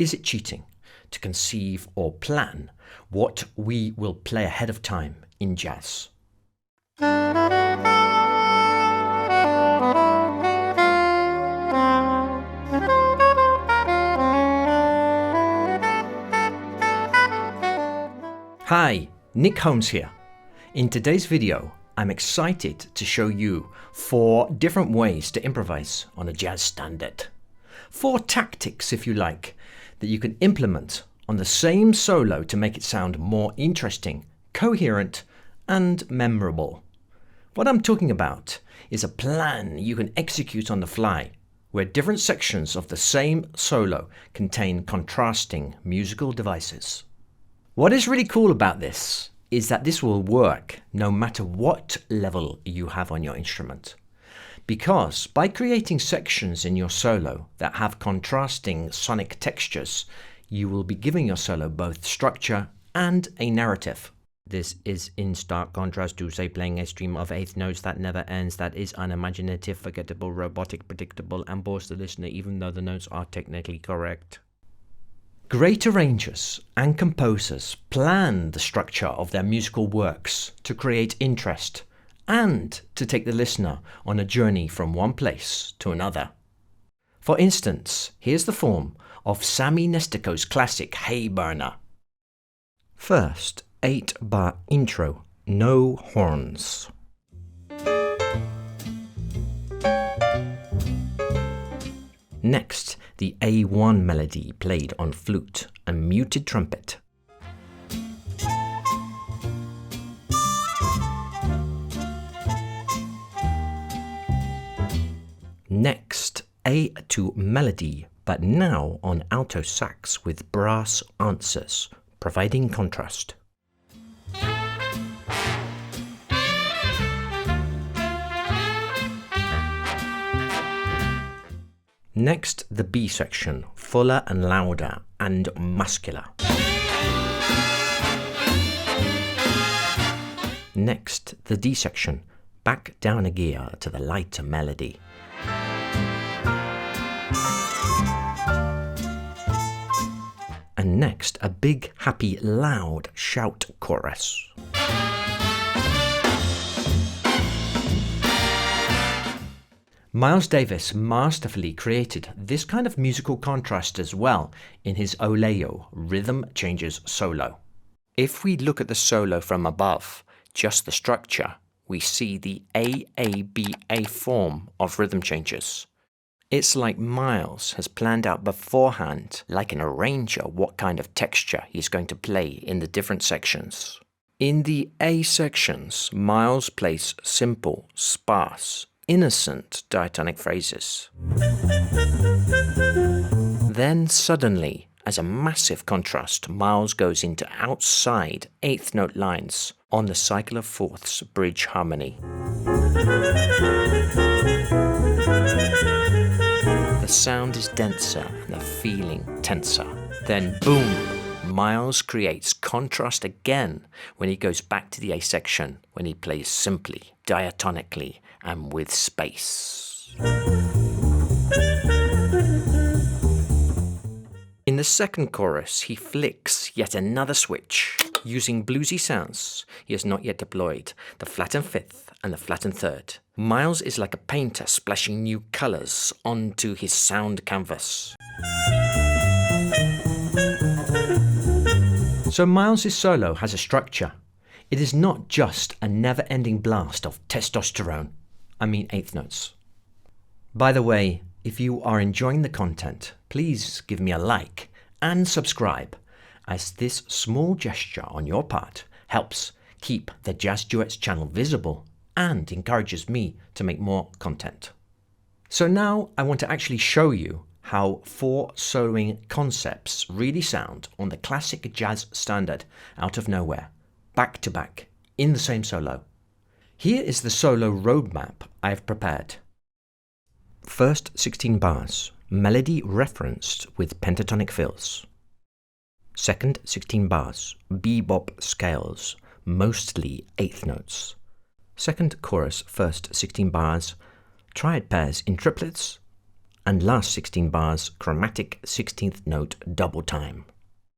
is it cheating to conceive or plan what we will play ahead of time in jazz? Hi, Nick Holmes here. In today's video, I'm excited to show you 4 different ways to improvise on a jazz standard. 4 tactics, if you like, that you can implement on the same solo to make it sound more interesting, coherent, and memorable. What I'm talking about is a plan you can execute on the fly, where different sections of the same solo contain contrasting musical devices. What is really cool about this is that this will work no matter what level you have on your instrument. Because by creating sections in your solo that have contrasting sonic textures, you will be giving your solo both structure and a narrative. This is in stark contrast to, say, playing a stream of eighth notes that never ends, that is unimaginative, forgettable, robotic, predictable, and bores the listener even though the notes are technically correct. Great arrangers and composers plan the structure of their musical works to create interest and to take the listener on a journey from one place to another. For instance, here's the form of Sammy Nestico's classic HayBurner. First, 8-bar intro, no horns. Next, the A1 melody played on flute and muted trumpet. Next, A2 melody, but now on alto sax with brass answers, providing contrast. Next, the B section, fuller and louder and muscular. Next, the D section, back down a gear to the lighter melody. And next, a big, happy, loud shout chorus. Miles Davis masterfully created this kind of musical contrast as well in his Oleo Rhythm Changes solo. If we look at the solo from above, just the structure, we see the AABA form of rhythm changes. It's like Miles has planned out beforehand, like an arranger, what kind of texture he's going to play in the different sections. In the A sections, Miles plays simple, sparse, innocent diatonic phrases. Then suddenly, as a massive contrast, Miles goes into outside eighth note lines on the cycle of fourths bridge harmony. The sound is denser and the feeling tenser. Then boom! Miles creates contrast again when he goes back to the A section, when he plays simply, diatonically, and with space. In the second chorus, he flicks yet another switch. Using bluesy sounds, he has not yet deployed the flattened fifth and the flattened third. Miles is like a painter splashing new colors onto his sound canvas. So Miles' solo has a structure. It is not just a never-ending blast of testosterone. I mean eighth notes. By the way, if you are enjoying the content, please give me a like and subscribe, as this small gesture on your part helps keep the Jazzduets channel visible and encourages me to make more content. So now I want to actually show you how 4 soloing concepts really sound on the classic jazz standard out of nowhere, back to back, in the same solo. Here is the solo roadmap I have prepared. First 16 bars, melody referenced with pentatonic fills. Second 16 bars, bebop scales, mostly eighth notes. Second chorus, first 16 bars, triad pairs in triplets. and last 16 bars, chromatic 16th note double time.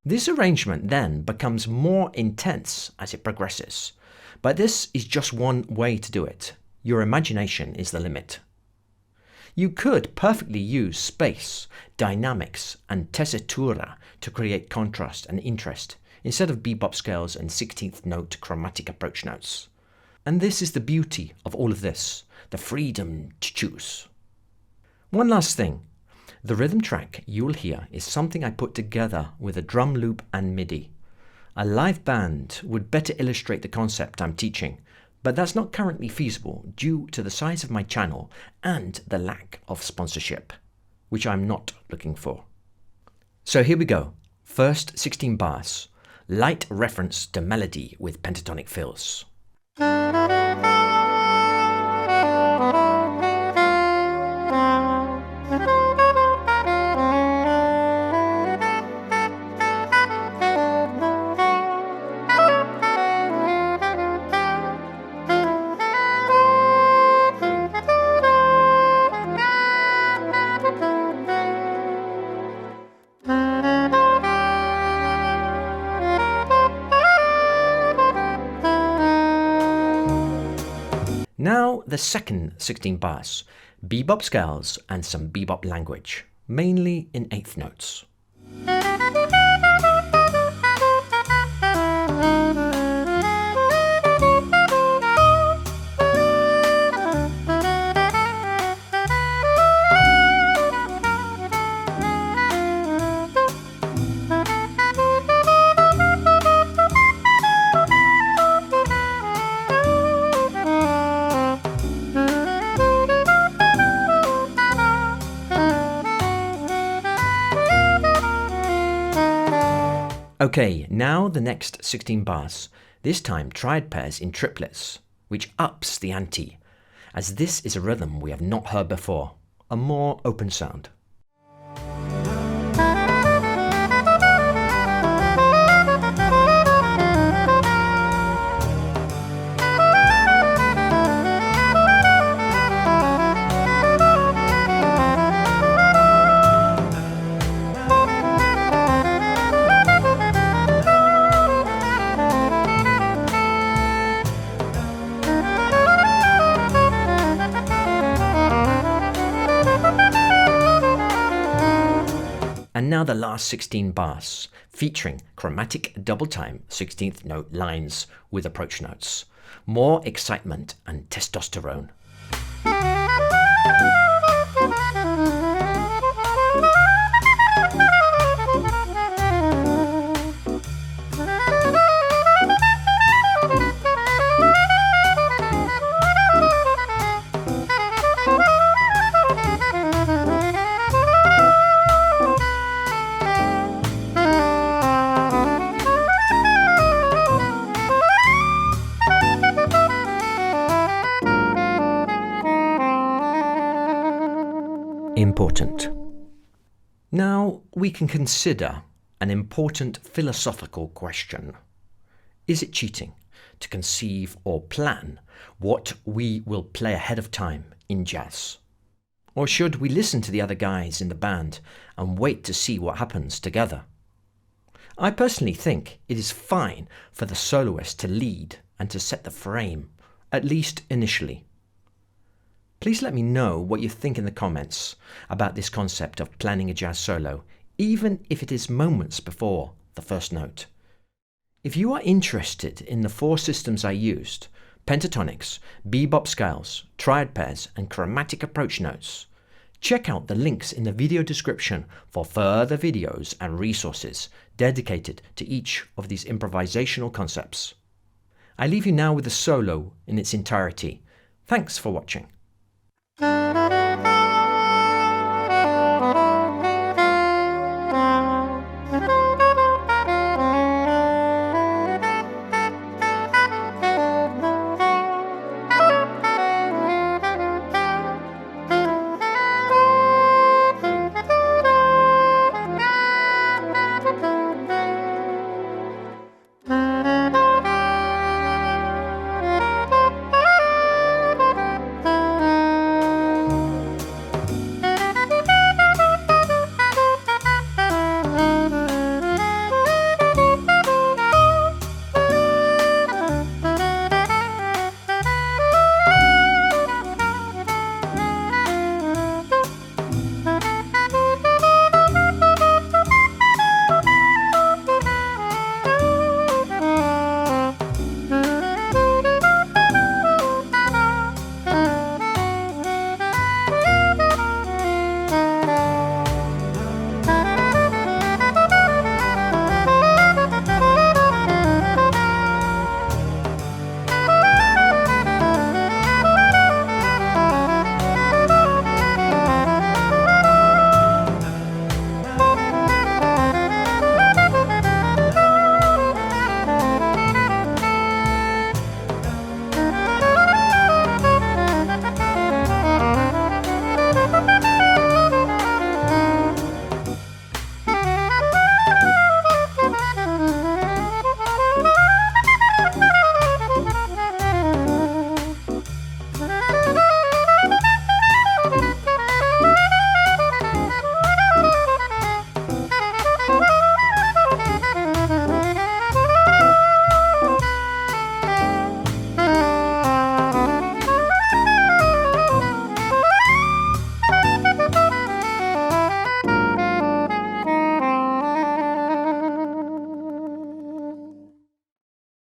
This arrangement then becomes more intense as it progresses, but this is just one way to do it. Your imagination is the limit. You could perfectly use space, dynamics, and tessitura to create contrast and interest instead of bebop scales and 16th note chromatic approach notes. And this is the beauty of all of this, the freedom to choose. One last thing. The rhythm track you'll hear is something I put together with a drum loop and MIDI. A live band would better illustrate the concept I'm teaching, but that's not currently feasible due to the size of my channel and the lack of sponsorship, which I'm not looking for. So here we go. First 16 bars. Light reference to melody with pentatonic fills. Now the second 16 bars, bebop scales and some bebop language, mainly in 8th notes. Okay, now the next 16 bars, this time triad pairs in triplets, which ups the ante, as this is a rhythm we have not heard before, a more open sound. And now the last 16 bars, featuring chromatic double time 16th note lines with approach notes. More excitement and testosterone. Important. Now we can consider an important philosophical question. Is it cheating to conceive or plan what we will play ahead of time in jazz? Or should we listen to the other guys in the band and wait to see what happens together? I personally think it is fine for the soloist to lead and to set the frame, at least initially. Please let me know what you think in the comments about this concept of planning a jazz solo, even if it is moments before the first note. If you are interested in the 4 systems I used, pentatonics, bebop scales, triad pairs, and chromatic approach notes, check out the links in the video description for further videos and resources dedicated to each of these improvisational concepts. I leave you now with the solo in its entirety. Thanks for watching.